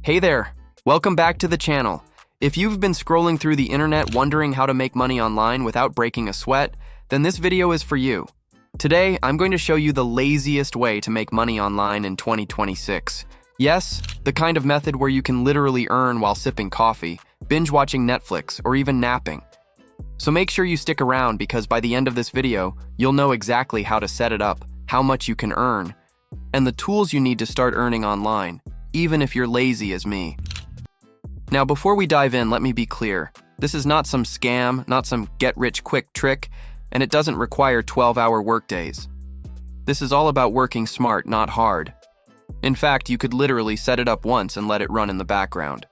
Hey there, welcome back to the channel. If you've been scrolling through the internet wondering how to make money online without breaking a sweat, then this video is for you. Today, I'm going to show you the laziest way to make money online in 2026. Yes, the kind of method where you can literally earn while sipping coffee, binge watching Netflix, or even napping. So make sure you stick around because by the end of this video, you'll know exactly how to set it up, how much you can earn, and the tools you need to start earning online, even if you're lazy as me. Now, before we dive in, let me be clear. This is not some scam, not some get-rich-quick trick, and it doesn't require 12-hour workdays. This is all about working smart, not hard. In fact, you could literally set it up once and let it run in the background.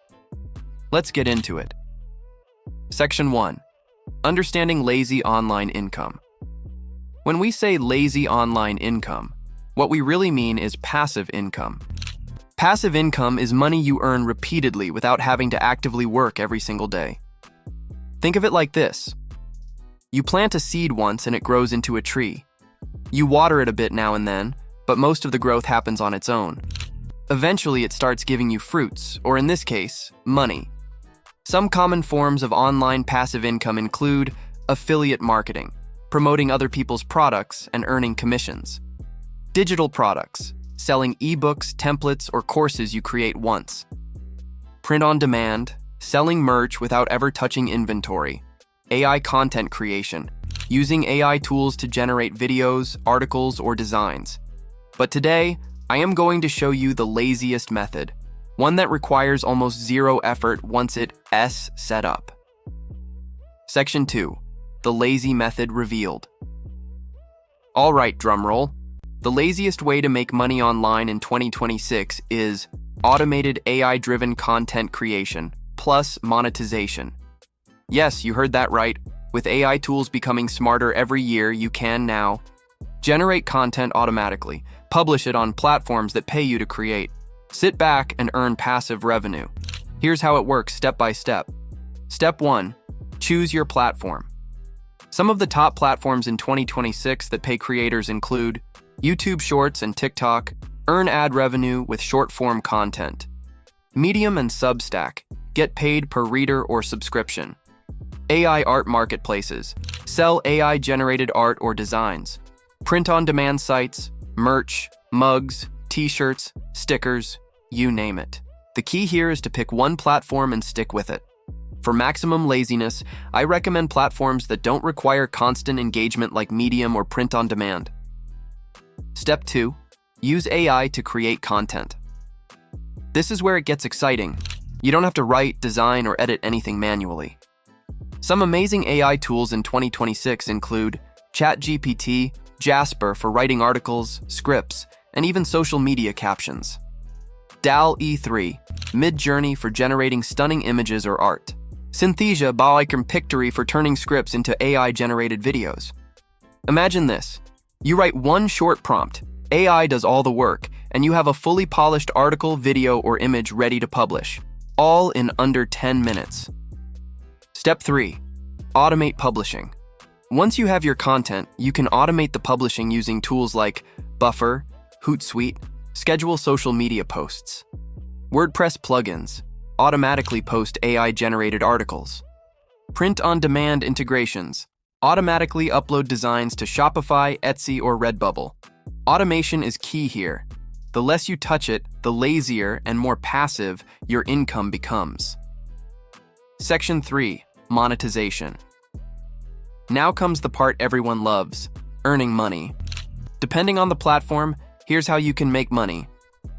Let's get into it. Section 1. Understanding lazy online income. When we say lazy online income, what we really mean is passive income. Passive income is money you earn repeatedly without having to actively work every single day. Think of it like this. You plant a seed once and it grows into a tree. You water it a bit now and then, but most of the growth happens on its own. Eventually, it starts giving you fruits, or in this case, money. Some common forms of online passive income include affiliate marketing, promoting other people's products and earning commissions. Digital products, selling ebooks, templates, or courses you create once. Print on demand, selling merch without ever touching inventory. AI content creation, using AI tools to generate videos, articles, or designs. But today, I am going to show you the laziest method, one that requires almost zero effort once it's set up. Section 2. The lazy method revealed. All right, drumroll. The laziest way to make money online in 2026 is automated AI-driven content creation plus monetization. Yes, you heard that right. With AI tools becoming smarter every year, you can now generate content automatically, publish it on platforms that pay you to create, sit back and earn passive revenue. Here's how it works step by step. Step 1. Choose your platform. Some of the top platforms in 2026 that pay creators include YouTube Shorts and TikTok, earn ad revenue with short-form content. Medium and Substack, get paid per reader or subscription. AI art marketplaces, sell AI-generated art or designs. Print-on-demand sites, merch, mugs, t-shirts, stickers, you name it. The key here is to pick one platform and stick with it. For maximum laziness, I recommend platforms that don't require constant engagement like Medium or print-on-demand. Step 2. Use AI to create content. This is where it gets exciting. You don't have to write, design, or edit anything manually. Some amazing AI tools in 2026 include ChatGPT, Jasper for writing articles, scripts, and even social media captions. DALL-E 3, Midjourney for generating stunning images or art. Synthesia Pictory for turning scripts into AI-generated videos. Imagine this. You write one short prompt, AI does all the work, and you have a fully polished article, video, or image ready to publish, all in under 10 minutes. Step 3. Automate publishing. Once you have your content, you can automate the publishing using tools like Buffer, Hootsuite, schedule social media posts. WordPress plugins, automatically post AI-generated articles. Print-on-demand integrations, automatically upload designs to Shopify, Etsy, or Redbubble. Automation is key here. The less you touch it, the lazier and more passive your income becomes. Section 3. Monetization. Now comes the part everyone loves, earning money. Depending on the platform, here's how you can make money.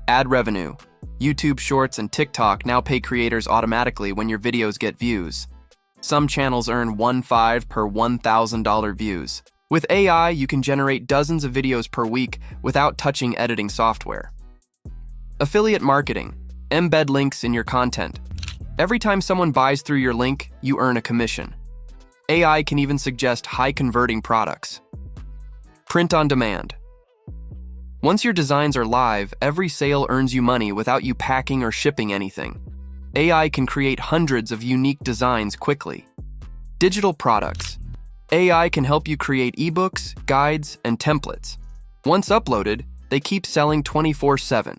Ad revenue. YouTube Shorts and TikTok now pay creators automatically when your videos get views. Some channels earn $1.5 per $1,000 views. With AI, you can generate dozens of videos per week without touching editing software. Affiliate marketing. Embed links in your content. Every time someone buys through your link, you earn a commission. AI can even suggest high-converting products. Print on demand. Once your designs are live, every sale earns you money without you packing or shipping anything. AI can create hundreds of unique designs quickly. Digital products. AI can help you create ebooks, guides, and templates. Once uploaded, they keep selling 24/7.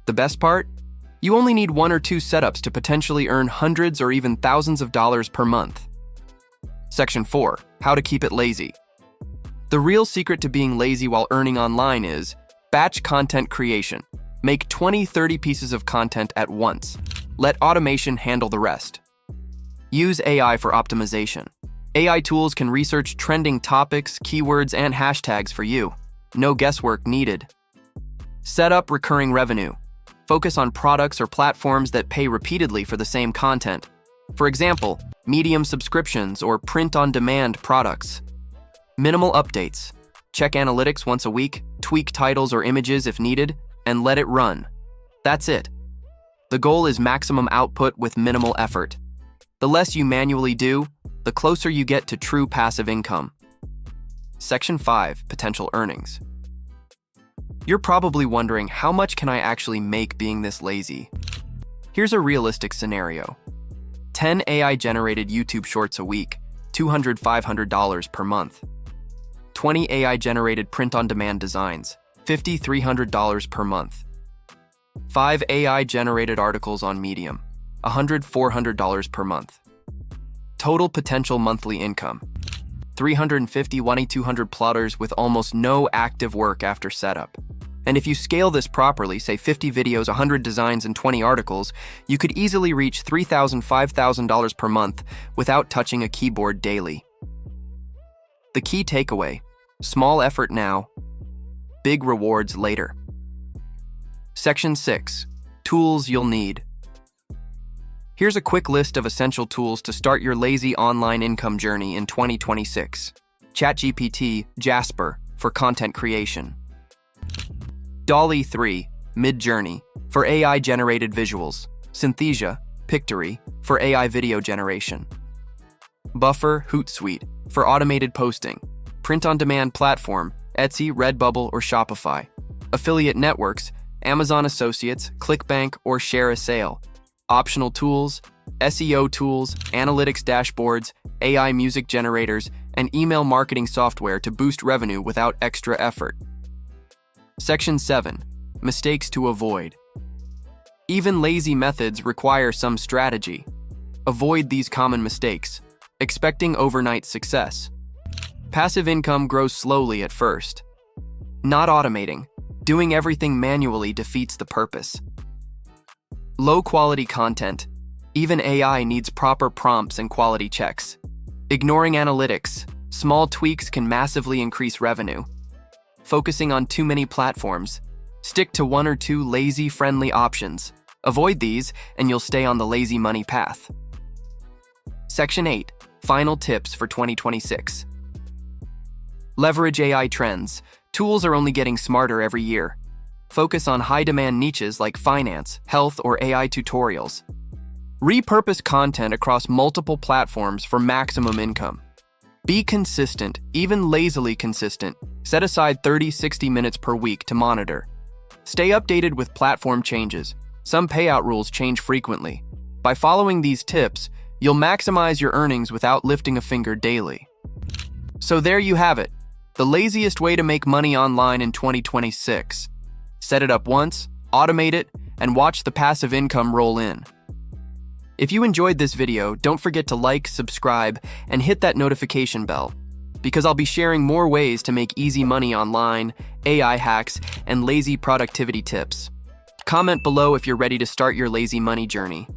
The best part? You only need 1 or 2 setups to potentially earn hundreds or even thousands of dollars per month. Section 4. How to keep it lazy. The real secret to being lazy while earning online is batch content creation. Make 20-30 pieces of content at once. Let automation handle the rest. Use AI for optimization. AI tools can research trending topics, keywords, and hashtags for you. No guesswork needed. Set up recurring revenue. Focus on products or platforms that pay repeatedly for the same content. For example, Medium subscriptions or print-on-demand products. Minimal updates. Check analytics once a week, tweak titles or images if needed, and let it run. That's it. The goal is maximum output with minimal effort. The less you manually do, the closer you get to true passive income. Section 5. Potential earnings. You're probably wondering, how much can I actually make being this lazy? Here's a realistic scenario. 10 AI-generated YouTube shorts a week, $200–$500 per month. 20 AI-generated print-on-demand designs, $50–$300 per month. 5 AI-generated articles on Medium, $100–$400 per month. Total potential monthly income, 350–200 plotters with almost no active work after setup. And if you scale this properly, say 50 videos, 100 designs, and 20 articles, you could easily reach $3,000–$5,000 per month without touching a keyboard daily. The key takeaway: small effort now, big rewards later. Section 6. Tools you'll need. Here's a quick list of essential tools to start your lazy online income journey in 2026. ChatGPT, Jasper for content creation. DALL-E 3, Midjourney for AI-generated visuals. Synthesia, Pictory for AI video generation. Buffer, Hootsuite for automated posting. Print-on-demand platform, Etsy, Redbubble, or Shopify. Affiliate networks, Amazon Associates, ClickBank, or Share a Sale. Optional tools, SEO tools, analytics dashboards, AI music generators, and email marketing software to boost revenue without extra effort. Section 7. Mistakes to avoid. Even lazy methods require some strategy. Avoid these common mistakes. Expecting overnight success. Passive income grows slowly at first. Not automating. Doing everything manually defeats the purpose. Low-quality content. Even AI needs proper prompts and quality checks. Ignoring analytics. Small tweaks can massively increase revenue. Focusing on too many platforms. Stick to 1 or 2 lazy-friendly options. Avoid these, and you'll stay on the lazy money path. Section 8. Final tips for 2026. Leverage AI trends. Tools are only getting smarter every year. Focus on high-demand niches like finance, health, or AI tutorials. Repurpose content across multiple platforms for maximum income. Be consistent, even lazily consistent. Set aside 30–60 minutes per week to monitor. Stay updated with platform changes. Some payout rules change frequently. By following these tips, you'll maximize your earnings without lifting a finger daily. So there you have it, the laziest way to make money online in 2026. Set it up once, automate it, and watch the passive income roll in. If you enjoyed this video, don't forget to like, subscribe, and hit that notification bell, because I'll be sharing more ways to make easy money online, AI hacks, and lazy productivity tips. Comment below if you're ready to start your lazy money journey.